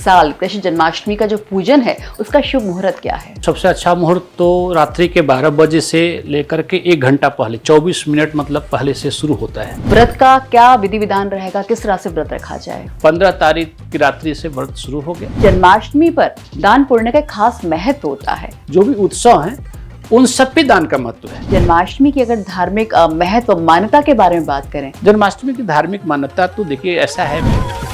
साल कृष्ण जन्माष्टमी का जो पूजन है उसका शुभ मुहूर्त क्या है? सबसे अच्छा मुहूर्त तो रात्रि के 12 बजे से लेकर के 1 घंटा पहले 24 मिनट मतलब पहले से शुरू होता है। व्रत का क्या विधि विधान रहेगा, किस तरह से व्रत रखा जाए? 15 तारीख की रात्रि से व्रत शुरू हो गया। जन्माष्टमी पर दान पुण्य का खास महत्व होता है। जो भी उत्सव है उन सब पे दान का महत्व है। जन्माष्टमी की अगर धार्मिक महत्व मान्यता के बारे में बात करें, जन्माष्टमी की धार्मिक मान्यता तो देखिए ऐसा है।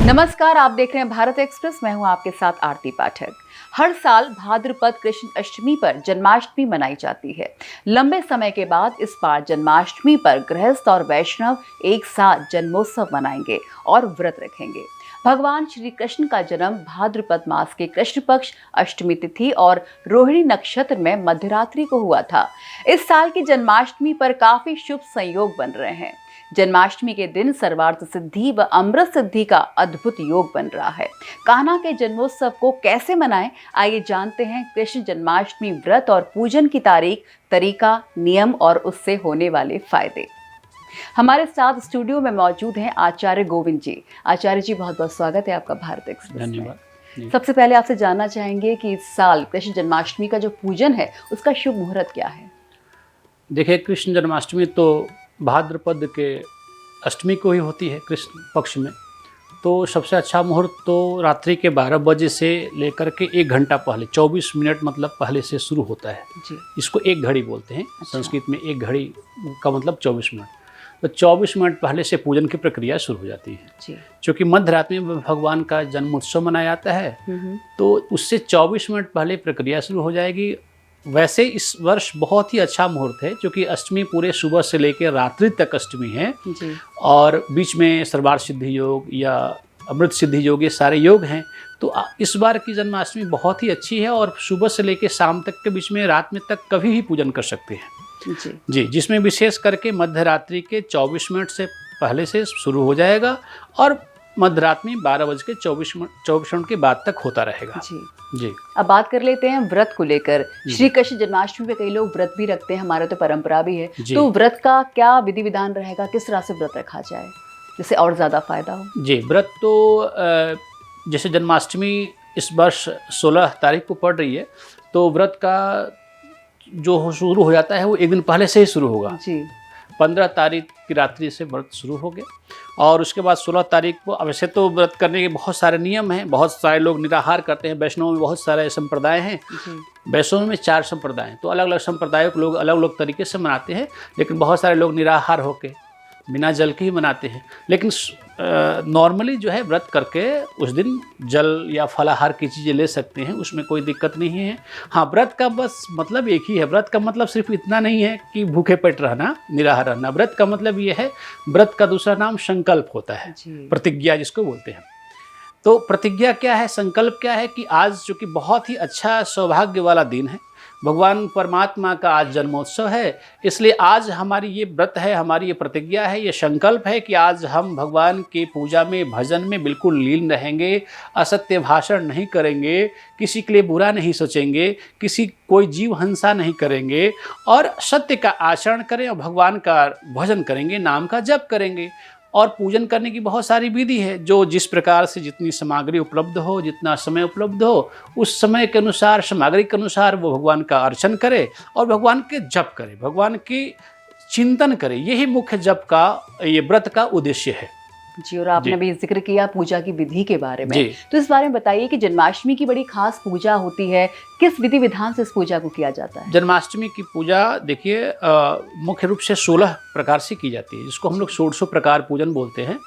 नमस्कार, आप देख रहे हैं भारत एक्सप्रेस। मैं हूं आपके साथ आरती पाठक। हर साल भाद्रपद कृष्ण अष्टमी पर जन्माष्टमी मनाई जाती है। लंबे समय के बाद इस बार जन्माष्टमी पर गृहस्थ और वैष्णव एक साथ जन्मोत्सव मनाएंगे और व्रत रखेंगे। भगवान श्री कृष्ण का जन्म भाद्रपद मास के कृष्ण पक्ष अष्टमी तिथि और रोहिणी नक्षत्र में मध्यरात्रि को हुआ था। इस साल की जन्माष्टमी पर काफी शुभ संयोग बन रहे हैं। जन्माष्टमी के दिन सर्वार्थ सिद्धि व अमृत सिद्धि का अद्भुत योग बन रहा है। कान्हा के जन्मोत्सव को कैसे मनाएं, आइए जानते हैं कृष्ण जन्माष्टमी व्रत और पूजन की तारीख, तरीका, नियम और उससे होने वाले फायदे। हमारे साथ स्टूडियो में मौजूद हैं आचार्य गोविंद जी। आचार्य जी, बहुत बहुत स्वागत है आपका भारत एक्सप्रेस में। धन्यवाद। सबसे पहले आपसे जानना चाहेंगे कि इस साल कृष्ण जन्माष्टमी का जो पूजन है उसका शुभ मुहूर्त क्या है? देखिए, कृष्ण जन्माष्टमी तो भाद्रपद के अष्टमी को ही होती है कृष्ण पक्ष में। तो सबसे अच्छा मुहूर्त तो रात्रि के 12 बजे से लेकर के 1 घंटा पहले 24 मिनट मतलब पहले से शुरू होता है जी। इसको एक घड़ी बोलते हैं। अच्छा। संस्कृत में एक घड़ी का मतलब 24 मिनट। तो 24 मिनट पहले से पूजन की प्रक्रिया शुरू हो जाती है जी। क्योंकि मध्यरात्रि में भगवान का जन्मोत्सव मनाया जाता है। तो उससे 24 मिनट पहले प्रक्रिया शुरू हो जाएगी। वैसे इस वर्ष बहुत ही अच्छा मुहूर्त है क्योंकि अष्टमी पूरे सुबह से लेकर रात्रि तक अष्टमी है जी। और बीच में सर्वार्थ सिद्धि योग या अमृत सिद्धि योग, ये सारे योग हैं। तो इस बार की जन्माष्टमी बहुत ही अच्छी है और सुबह से लेकर शाम तक के बीच में रात में तक कभी भी पूजन कर सकते हैं जी। जिसमें विशेष करके मध्यरात्रि के 24 मिनट से पहले से शुरू हो जाएगा और मध्यरात्रि 12:24 मिनट के बाद तक होता रहेगा जी। अब बात कर लेते हैं व्रत को लेकर। श्री कृष्ण जन्माष्टमी पे कई लोग व्रत भी रखते हैं, हमारे तो परंपरा भी है। तो व्रत का क्या विधि विधान रहेगा, किस तरह से व्रत रखा जाए जिससे और ज्यादा फायदा हो? जी, व्रत तो जैसे जन्माष्टमी इस वर्ष 16 तारीख को पड़ रही है, तो व्रत का जो शुरू हो जाता है वो एक दिन पहले से ही शुरू होगा जी। 15 तारीख की रात्रि से व्रत शुरू हो गया और उसके बाद 16 तारीख को, वैसे तो व्रत करने के बहुत सारे नियम हैं। बहुत सारे लोग निराहार करते हैं। वैष्णव में बहुत सारे संप्रदाय हैं। वैष्णव में 4 संप्रदाय हैं। तो अलग अलग संप्रदायों के लोग अलग अलग तरीके से मनाते हैं, लेकिन बहुत सारे लोग निराहार होके बिना जल के ही मनाते हैं। लेकिन नॉर्मली जो है व्रत करके उस दिन जल या फलाहार की चीज़ें ले सकते हैं, उसमें कोई दिक्कत नहीं है। हाँ, व्रत का बस मतलब एक ही है। व्रत का मतलब सिर्फ इतना नहीं है कि भूखे पेट रहना, निराहार रहना। व्रत का मतलब ये है, व्रत का दूसरा नाम संकल्प होता है, प्रतिज्ञा जिसको बोलते हैं। तो प्रतिज्ञा क्या है, संकल्प क्या है कि आज चूँकि बहुत ही अच्छा सौभाग्य वाला दिन है, भगवान परमात्मा का आज जन्मोत्सव है, इसलिए आज हमारी ये व्रत है, हमारी ये प्रतिज्ञा है, ये संकल्प है कि आज हम भगवान की पूजा में, भजन में बिल्कुल लीन रहेंगे, असत्य भाषण नहीं करेंगे, किसी के लिए बुरा नहीं सोचेंगे, कोई जीव हिंसा नहीं करेंगे और सत्य का आचरण करें और भगवान का भजन करेंगे, नाम का जप करेंगे। और पूजन करने की बहुत सारी विधि है, जो जिस प्रकार से जितनी सामग्री उपलब्ध हो, जितना समय उपलब्ध हो, उस समय के अनुसार, सामग्री के अनुसार वो भगवान का अर्चन करे और भगवान के जप करे, भगवान की चिंतन करे। यही मुख्य जप का, ये व्रत का उद्देश्य है जी। और आपने भी जिक्र किया पूजा की विधि के बारे में, तो इस बारे में बताइए कि जन्माष्टमी की बड़ी खास पूजा होती है, किस विधि विधान से इस पूजा को किया जाता है? जन्माष्टमी की पूजा देखिए मुख्य रूप से 16 प्रकार से की जाती है, जिसको हम लोग 16 प्रकार पूजन बोलते हैं।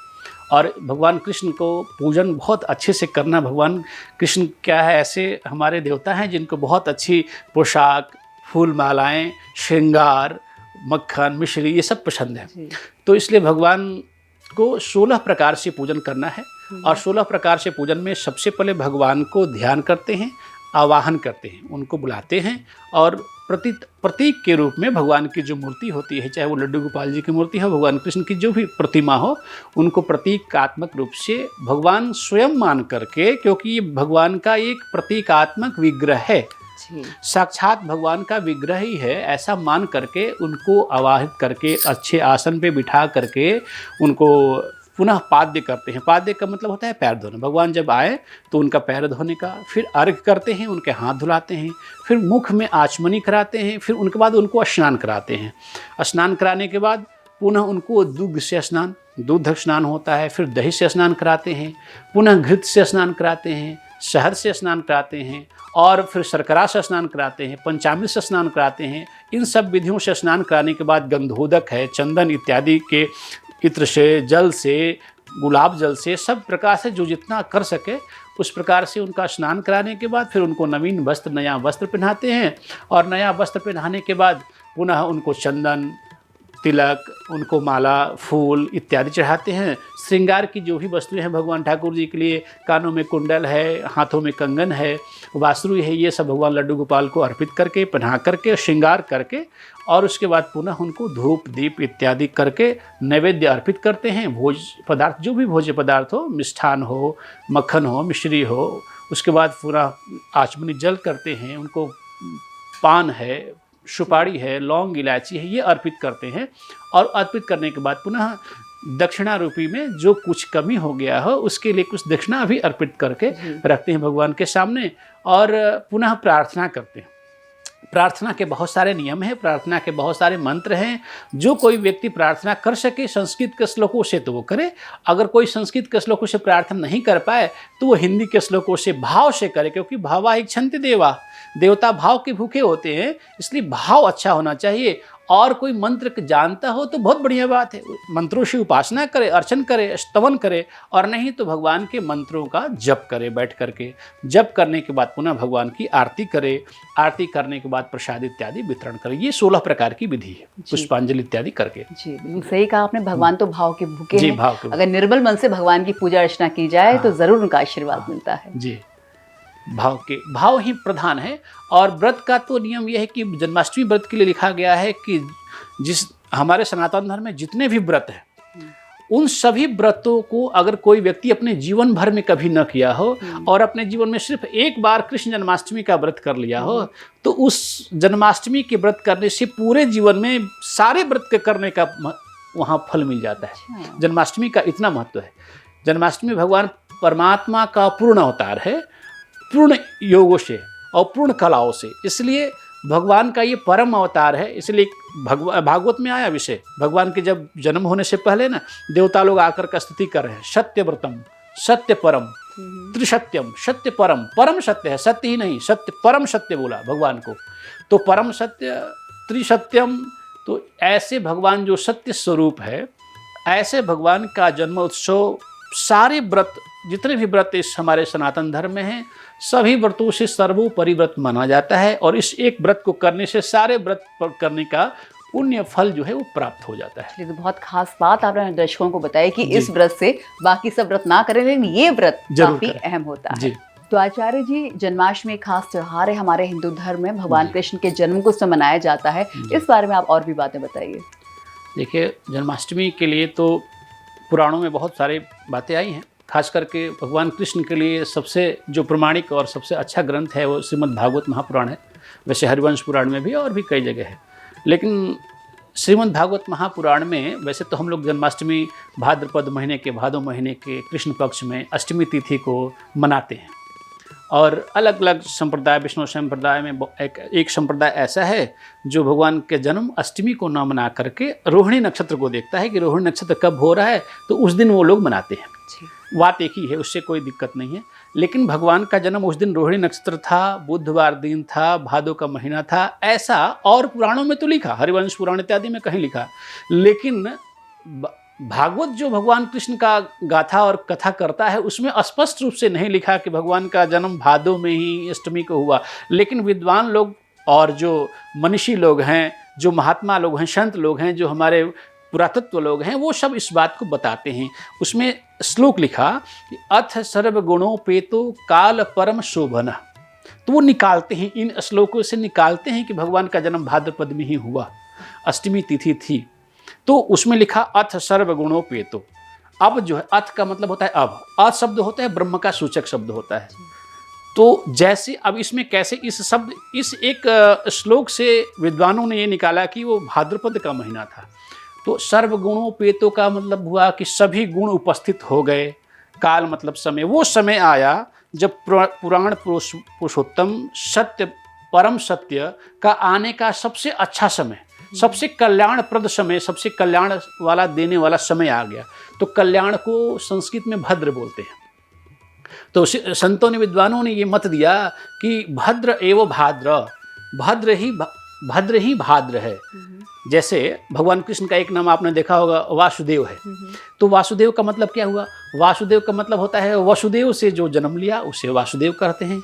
और भगवान कृष्ण को पूजन बहुत अच्छे से करना, भगवान कृष्ण क्या है, ऐसे हमारे देवता हैं जिनको बहुत अच्छी पोशाक, फूल मालाएँ, श्रृंगार, मक्खन, मिश्री, ये सब पसंद है। तो इसलिए भगवान को 16 प्रकार से पूजन करना है। और 16 प्रकार से पूजन में सबसे पहले भगवान को ध्यान करते हैं, आवाहन करते हैं, उनको बुलाते हैं और प्रतीक के रूप में भगवान की जो मूर्ति होती है, चाहे वो लड्डू गोपाल जी की मूर्ति हो, भगवान कृष्ण की जो भी प्रतिमा हो, उनको प्रतीकात्मक रूप से भगवान स्वयं मान करके, क्योंकि ये भगवान का एक प्रतीकात्मक विग्रह है, साक्षात भगवान का विग्रह ही है, ऐसा मान करके उनको आवाहित करके अच्छे आसन पे बिठा करके उनको पुनः पाद्य करते हैं। पाद्य का मतलब होता है पैर धोना। भगवान जब आए तो उनका पैर धोने का, फिर अर्घ करते हैं, उनके हाथ धुलाते हैं, फिर मुख में आचमनी कराते हैं, फिर उनके बाद उनको स्नान कराते हैं। स्नान कराने के बाद पुनः उनको दूध से स्नान, दूध स्नान होता है, फिर दही से स्नान कराते हैं, पुनः घृत से स्नान कराते हैं, शहद से स्नान कराते हैं, और फिर शर्करा से स्नान कराते हैं, पंचामृत से स्नान कराते हैं। इन सब विधियों से स्नान कराने के बाद गंधोदक है, चंदन इत्यादि के इत्र से, जल से, गुलाब जल से, सब प्रकार से जो जितना कर सके उस प्रकार से उनका स्नान कराने के बाद फिर उनको नवीन वस्त्र, नया वस्त्र पहनाते हैं। और नया वस्त्र पहनाने के बाद पुनः उनको चंदन, तिलक, उनको माला, फूल इत्यादि चढ़ाते हैं। श्रृंगार की जो भी वस्तुएं हैं भगवान ठाकुर जी के लिए, कानों में कुंडल है, हाथों में कंगन है, वासुरी है, ये सब भगवान लड्डू गोपाल को अर्पित करके, पहना करके, श्रृंगार करके, और उसके बाद पुनः उनको धूप दीप इत्यादि करके नैवेद्य अर्पित करते हैं। भोज पदार्थ, जो भी भोज्य पदार्थ हो, मिष्ठान हो, मक्खन हो, मिश्री हो, उसके बाद पूरा आचमनी जल करते हैं। उनको पान है, सुपारी है, लौंग, इलायची है, ये अर्पित करते हैं। और अर्पित करने के बाद पुनः दक्षिणा रूपी में जो कुछ कमी हो गया हो उसके लिए कुछ दक्षिणा भी अर्पित करके रखते हैं भगवान के सामने, और पुनः प्रार्थना करते हैं। प्रार्थना के बहुत सारे नियम हैं, प्रार्थना के बहुत सारे मंत्र हैं। जो कोई व्यक्ति प्रार्थना कर सके संस्कृत के श्लोकों से तो वो करे, अगर कोई संस्कृत के श्लोकों से प्रार्थना नहीं कर पाए तो वो हिंदी के श्लोकों से भाव से करे, क्योंकि भावा इच्छन्ति देवा, देवता भाव के भूखे होते हैं, इसलिए भाव अच्छा होना चाहिए। और कोई मंत्र जानता हो तो बहुत बढ़िया बात है, मंत्रों से उपासना करे, अर्चन करे, स्तवन करे, और नहीं तो भगवान के मंत्रों का जप करे बैठ करके। जप करने के बाद पुनः भगवान की आरती करे, आरती करने के बाद प्रसाद इत्यादि वितरण करे। ये 16 प्रकार की विधि है, पुष्पांजलि इत्यादि करके। जी बिल्कुल सही कहा आपने, भगवान तो भाव के भूखे जी, हैं। भाव के। अगर निर्बल मन से भगवान की पूजा अर्चना की जाए तो जरूर उनका आशीर्वाद मिलता है। जी, भाव ही प्रधान है। और व्रत का तो नियम यह है कि जन्माष्टमी व्रत के लिए लिखा गया है कि जिस हमारे सनातन धर्म में जितने भी व्रत हैं उन सभी व्रतों को अगर कोई व्यक्ति अपने जीवन भर में कभी न किया हो और अपने जीवन में सिर्फ एक बार कृष्ण जन्माष्टमी का व्रत कर लिया हो, तो उस जन्माष्टमी के व्रत करने से पूरे जीवन में सारे व्रत के करने का वहाँ फल मिल जाता है। जन्माष्टमी का इतना महत्व है। जन्माष्टमी भगवान परमात्मा का पूर्ण अवतार है, पूर्ण योगों से और पूर्ण कलाओं से, इसलिए भगवान का ये परम अवतार है। इसलिए भागवत में आया विषय, भगवान के जब जन्म होने से पहले ना देवता लोग आकर का स्तुति कर रहे हैं, सत्य व्रतम, सत्य परम, त्रिसत्यम, सत्य परम, परम सत्य है, सत्य ही नहीं, सत्य परम सत्य बोला भगवान को। तो परम सत्य, त्रिसत्यम, तो ऐसे भगवान जो सत्य स्वरूप है, ऐसे भगवान का जन्म उत्सव, सारे व्रत जितने भी व्रत इस हमारे सनातन धर्म में हैं, सभी व्रतों से सर्वोपरि व्रत माना जाता है। और इस एक व्रत को करने से सारे व्रत करने का पुण्य फल जो है वो प्राप्त हो जाता है। तो बहुत खास बात आपने दर्शकों को बताया कि इस व्रत से बाकी सब व्रत ना करें, लेकिन ये व्रत काफी अहम होता है। तो आचार्य जी, जन्माष्टमी एक खास त्योहार है हमारे हिंदू धर्म में, भगवान कृष्ण के जन्म को मनाया जाता है। इस बारे में आप और भी बातें बताइए। देखिए, जन्माष्टमी के लिए तो पुराणों में बहुत सारी बातें आई हैं। खास करके भगवान कृष्ण के लिए सबसे जो प्रमाणिक और सबसे अच्छा ग्रंथ है वो श्रीमद् भागवत महापुराण है। वैसे हरिवंश पुराण में भी और भी कई जगह है, लेकिन श्रीमद् भागवत महापुराण में वैसे तो हम लोग जन्माष्टमी भाद्रपद महीने के, भादो महीने के कृष्ण पक्ष में अष्टमी तिथि को मनाते हैं। और अलग अलग संप्रदाय, विष्णु संप्रदाय में एक संप्रदाय ऐसा है जो भगवान के जन्म अष्टमी को न मना करके रोहिणी नक्षत्र को देखता है कि रोहिणी नक्षत्र कब हो रहा है, तो उस दिन वो लोग मनाते हैं। बात एक ही है, उससे कोई दिक्कत नहीं है। लेकिन भगवान का जन्म उस दिन रोहिणी नक्षत्र था, बुधवार दिन था, भादो का महीना था, ऐसा और पुराणों में तो लिखा, हरिवंश पुराण इत्यादि में कहीं लिखा। लेकिन भागवत जो भगवान कृष्ण का गाथा और कथा करता है उसमें स्पष्ट रूप से नहीं लिखा कि भगवान का जन्म भादो में ही अष्टमी को हुआ। लेकिन विद्वान लोग और जो मनीषी लोग हैं, जो महात्मा लोग हैं, संत लोग हैं, जो हमारे पुरातत्व लोग हैं, वो सब इस बात को बताते हैं। उसमें श्लोक लिखा कि अथ सर्वगुणोपेतो काल परम शोभन, तो वो निकालते हैं, इन श्लोकों से निकालते हैं कि भगवान का जन्म भाद्रपद में ही हुआ, अष्टमी तिथि थी। तो उसमें लिखा अथ सर्वगुणोपेतो। अब जो है, अथ का मतलब होता है अब, अथ शब्द होता है ब्रह्म का सूचक शब्द होता है। तो जैसे अब इसमें कैसे इस शब्द, इस एक श्लोक से विद्वानों ने ये निकाला कि वो भाद्रपद का महीना था। तो सर्वगुणोपेतो का मतलब हुआ कि सभी गुण उपस्थित हो गए। काल मतलब समय, वो समय आया जब पुराण पुरुषोत्तम सत्य, परम सत्य का आने का सबसे अच्छा समय, सबसे कल्याणप्रद समय, सबसे कल्याण वाला देने वाला समय आ गया। तो कल्याण को संस्कृत में भद्र बोलते हैं। तो संतों ने, विद्वानों ने ये मत दिया कि भद्र एवं भाद्र, भद्र ही भाद्र है। जैसे भगवान कृष्ण का एक नाम आपने देखा होगा वासुदेव है। तो वासुदेव का मतलब क्या हुआ? वासुदेव का मतलब होता है वसुदेव से जो जन्म लिया उसे वासुदेव कहते हैं।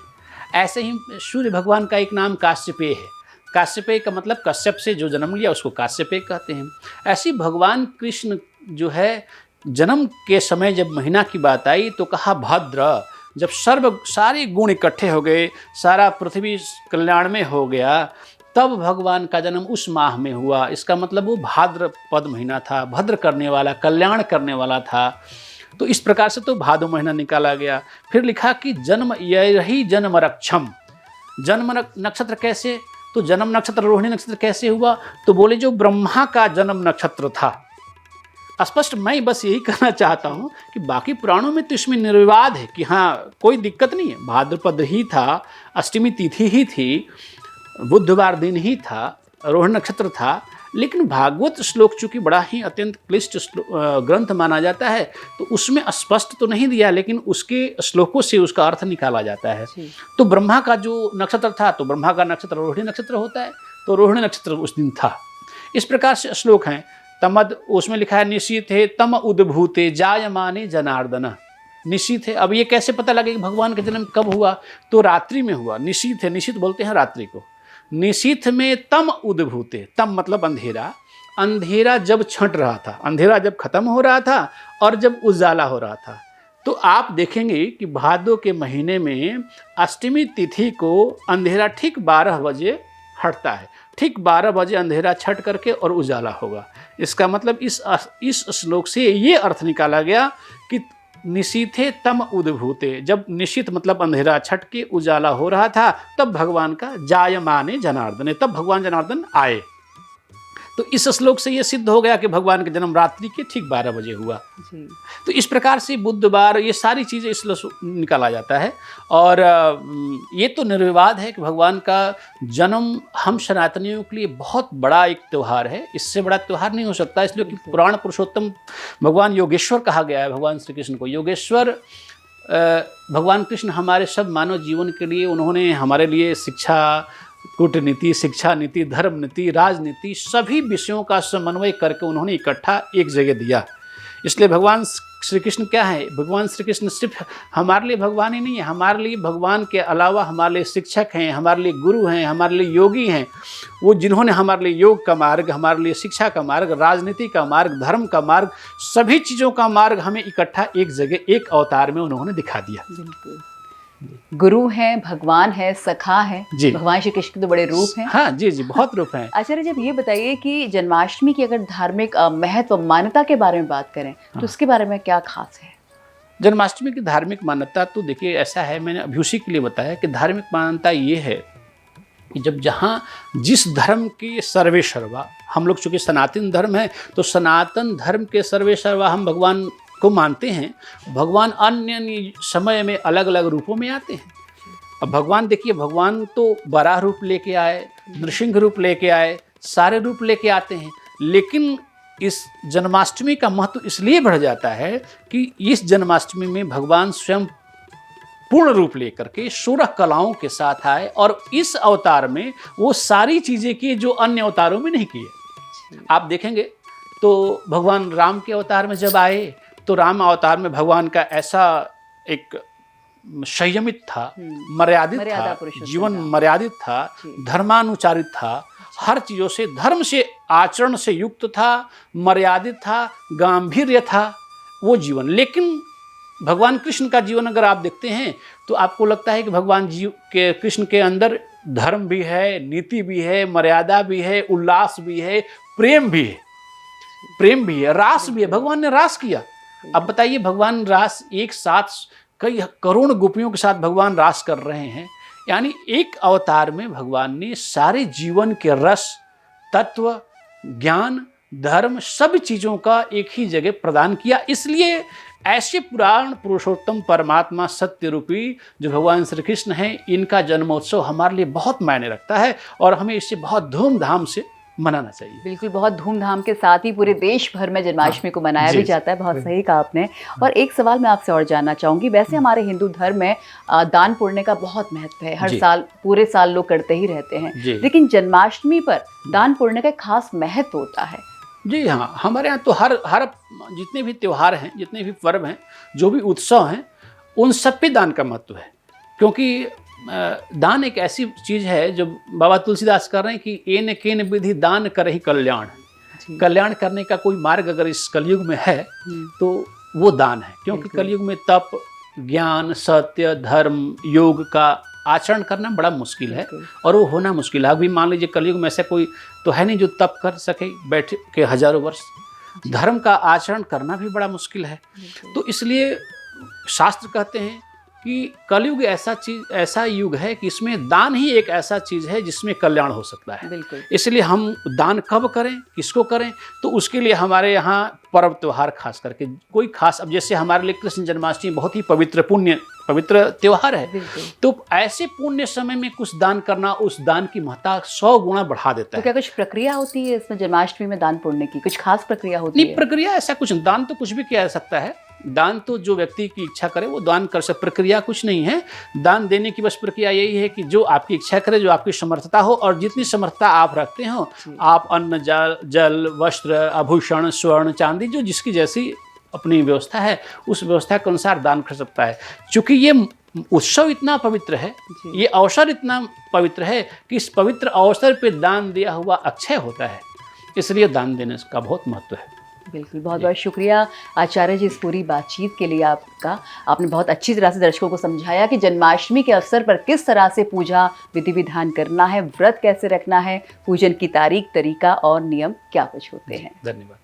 ऐसे ही सूर्य भगवान का एक नाम काश्यपेय है। काश्यपेय का मतलब कश्यप से जो जन्म लिया उसको काश्यपेय कहते हैं। ऐसे भगवान कृष्ण जो है, जन्म के समय जब महीना की बात आई तो कहा भद्र। जब सारे गुण इकट्ठे हो गए, सारा पृथ्वी कल्याण में हो गया, तब भगवान का जन्म उस माह में हुआ। इसका मतलब वो भाद्रपद महीना था, भद्र करने वाला, कल्याण करने वाला था। तो इस प्रकार से तो भादो महीना निकाला गया। फिर लिखा कि जन्म यही जन्म रक्षम। जन्म नक्षत्र कैसे? तो जन्म नक्षत्र रोहिणी नक्षत्र कैसे हुआ? तो बोले जो ब्रह्मा का जन्म नक्षत्र था। स्पष्ट मैं बस यही कहना चाहता हूँ कि बाकी पुराणों में तो इसमें निर्विवाद है कि हाँ कोई दिक्कत नहीं है, भाद्रपद ही था, अष्टमी तिथि ही थी, बुधवार दिन ही था, रोहिणी नक्षत्र था। लेकिन भागवत श्लोक चूंकि बड़ा ही अत्यंत क्लिष्ट ग्रंथ माना जाता है, तो उसमें स्पष्ट तो नहीं दिया, लेकिन उसके श्लोकों से उसका अर्थ निकाला जाता है। तो ब्रह्मा का जो नक्षत्र था, तो ब्रह्मा का नक्षत्र रोहिणी नक्षत्र होता है, तो रोहिणी नक्षत्र उस दिन था। इस प्रकार से श्लोक हैं। तमद, उसमें लिखा है निशीथ है तम उद्भूते जायमाने जनार्दन। निशीथ है। अब ये कैसे पता लगे कि भगवान का जन्म कब हुआ? तो रात्रि में हुआ। निशीथ है, निशीथ बोलते हैं रात्रि को। निशीथ में तम उद्भूते, तम मतलब अंधेरा। अंधेरा जब छंट रहा था, अंधेरा जब खत्म हो रहा था और जब उजाला हो रहा था। तो आप देखेंगे कि भादो के महीने में अष्टमी तिथि को अंधेरा ठीक 12 बजे हटता है। ठीक 12 बजे अंधेरा छट करके और उजाला होगा। इसका मतलब इस श्लोक से ये अर्थ निकाला गया कि निशीथे तम उद्भूते, जब निशित मतलब अंधेरा छट के उजाला हो रहा था, तब भगवान का जायमाने जनार्दन, तब भगवान जनार्दन आए। तो इस श्लोक से ये सिद्ध हो गया कि भगवान का जन्म रात्रि के ठीक 12 बजे हुआ जी। तो इस प्रकार से बुधवार, ये सारी चीज़ें इस निकाला जाता है। और ये तो निर्विवाद है कि भगवान का जन्म हम सनातनियों के लिए बहुत बड़ा एक त्यौहार है। इससे बड़ा त्यौहार नहीं हो सकता, इसलिए कि पुराण पुरुषोत्तम भगवान योगेश्वर कहा गया है। भगवान श्री कृष्ण को योगेश्वर, भगवान कृष्ण हमारे सब मानव जीवन के लिए, उन्होंने हमारे लिए शिक्षा, कूटनीति, शिक्षा नीति, धर्म नीति, राजनीति, सभी विषयों का समन्वय करके उन्होंने इकट्ठा एक जगह दिया। इसलिए भगवान श्री कृष्ण क्या है? भगवान श्री कृष्ण सिर्फ हमारे लिए भगवान ही नहीं है, हमारे लिए भगवान के अलावा हमारे लिए शिक्षक हैं, हमारे लिए गुरु हैं, हमारे लिए योगी हैं। वो जिन्होंने हमारे लिए योग का मार्ग, हमारे लिए शिक्षा का मार्ग, राजनीति का मार्ग, धर्म का मार्ग, सभी चीज़ों का मार्ग हमें इकट्ठा एक जगह एक अवतार में उन्होंने दिखा दिया। बिल्कुल। गुरु हैं, भगवान है, सखा है, भगवान श्री कृष्ण के तो बड़े रूप हैं। हाँ जी जी, बहुत रूप हैं। आचार्य, जब ये बताइए कि जन्माष्टमी की अगर धार्मिक महत्व, मान्यता के बारे में बात करें तो उसके बारे में क्या खास है? जन्माष्टमी की धार्मिक मान्यता तो देखिए ऐसा है, मैंने अभी उसी के लिए बताया कि धार्मिक मान्यता ये है कि जब जहाँ जिस धर्म की सर्वे सर्वा, हम लोग चूँकि सनातन धर्म है, तो सनातन धर्म के सर्वे सर्वा हम भगवान को मानते हैं। भगवान अन्य समय में अलग अलग रूपों में आते हैं। अब भगवान देखिए, भगवान तो बराह रूप लेके आए, नृसिंह रूप लेके आए, सारे रूप लेके आते हैं। लेकिन इस जन्माष्टमी का महत्व इसलिए बढ़ जाता है कि इस जन्माष्टमी में भगवान स्वयं पूर्ण रूप लेकर के 16 कलाओं के साथ आए और इस अवतार में वो सारी चीज़ें की जो अन्य अवतारों में नहीं किए। आप देखेंगे तो भगवान राम के अवतार में जब आए तो राम अवतार में भगवान का ऐसा एक संयमित था, मर्यादित था, जीवन मर्यादित था, धर्मानुचारित था, हर चीज़ों से, धर्म से, आचरण से युक्त था, मर्यादित था, गांभीर्य था वो जीवन। लेकिन भगवान कृष्ण का जीवन अगर आप देखते हैं तो आपको लगता है कि भगवान कृष्ण के अंदर धर्म भी है, नीति भी है, मर्यादा भी है, उल्लास भी है, प्रेम भी है, रास भी है। भगवान ने रास किया। अब बताइए, भगवान रास एक साथ कई करोड़ गोपियों के साथ भगवान रास कर रहे हैं, यानी एक अवतार में भगवान ने सारे जीवन के रस, तत्व, ज्ञान, धर्म, सब चीज़ों का एक ही जगह प्रदान किया। इसलिए ऐसे पुराण पुरुषोत्तम परमात्मा सत्य रूपी जो भगवान श्री कृष्ण हैं, इनका जन्मोत्सव हमारे लिए बहुत मायने रखता है और हमें इसे बहुत धूमधाम से मनाना चाहिए। बिल्कुल, बहुत धूमधाम के साथ ही पूरे देश भर में जन्माष्टमी को मनाया भी जाता है। बहुत सही कहा आपने। और एक सवाल मैं आपसे और जानना चाहूँगी, वैसे हमारे हिंदू धर्म में दान पुण्य का बहुत महत्व है, हर साल पूरे साल लोग करते ही रहते हैं, लेकिन जन्माष्टमी पर दान पुण्य का खास महत्व होता है। जी हाँ, हमारे यहाँ तो हर जितने भी त्यौहार हैं, जितने भी पर्व हैं, जो भी उत्सव हैं, उन सब पे दान का महत्व है। क्योंकि दान एक ऐसी चीज़ है जो बाबा तुलसीदास कर रहे हैं कि एन केन विधि दान करहि कल्याण। कल्याण करने का कोई मार्ग अगर इस कलयुग में है तो वो दान है। क्योंकि कलयुग में तप, ज्ञान, सत्य, धर्म, योग का आचरण करना बड़ा मुश्किल है और वो होना मुश्किल है। अभी मान लीजिए कलयुग में ऐसा कोई तो है नहीं जो तप कर सके बैठ के हजारों वर्ष। धर्म का आचरण करना भी बड़ा मुश्किल है। तो इसलिए शास्त्र कहते हैं कि कलयुग ऐसा युग है कि इसमें दान ही एक ऐसा चीज़ है जिसमें कल्याण हो सकता है। इसलिए हम दान कब करें, किसको करें, तो उसके लिए हमारे यहाँ पर्व त्यौहार खास करके कोई खास, अब जैसे हमारे लिए कृष्ण जन्माष्टमी बहुत ही पवित्र त्यौहार है, तो ऐसे पुण्य समय में कुछ दान करना उस दान की महत्ता 100 गुना बढ़ा देता है। तो क्या कुछ प्रक्रिया होती है इसमें जन्माष्टमी में दान पुण्य की, कुछ खास प्रक्रिया होती है? नहीं, प्रक्रिया ऐसा कुछ, दान तो कुछ भी किया जा सकता है। दान तो जो व्यक्ति की इच्छा करे वो दान कर सकता, प्रक्रिया कुछ नहीं है। दान देने की बस प्रक्रिया यही है कि जो आपकी इच्छा करे, जो आपकी समर्थता हो और जितनी समर्थता आप रखते हो, आप अन्न, जल, वस्त्र, आभूषण, स्वर्ण, चांदी, जो जिसकी जैसी अपनी व्यवस्था है उस व्यवस्था के अनुसार दान कर सकता है। चूँकि ये उत्सव इतना पवित्र है, ये अवसर इतना पवित्र है कि इस पवित्र अवसर पे दान दिया हुआ अक्षय होता है, इसलिए दान देने का बहुत महत्व है। बिल्कुल, बहुत बहुत शुक्रिया आचार्य जी इस पूरी बातचीत के लिए आपका। आपने बहुत अच्छी तरह से दर्शकों को समझाया कि जन्माष्टमी के अवसर पर किस तरह से पूजा विधि विधान करना है, व्रत कैसे रखना है, पूजन की तारीख, तरीका और नियम क्या कुछ होते हैं। धन्यवाद।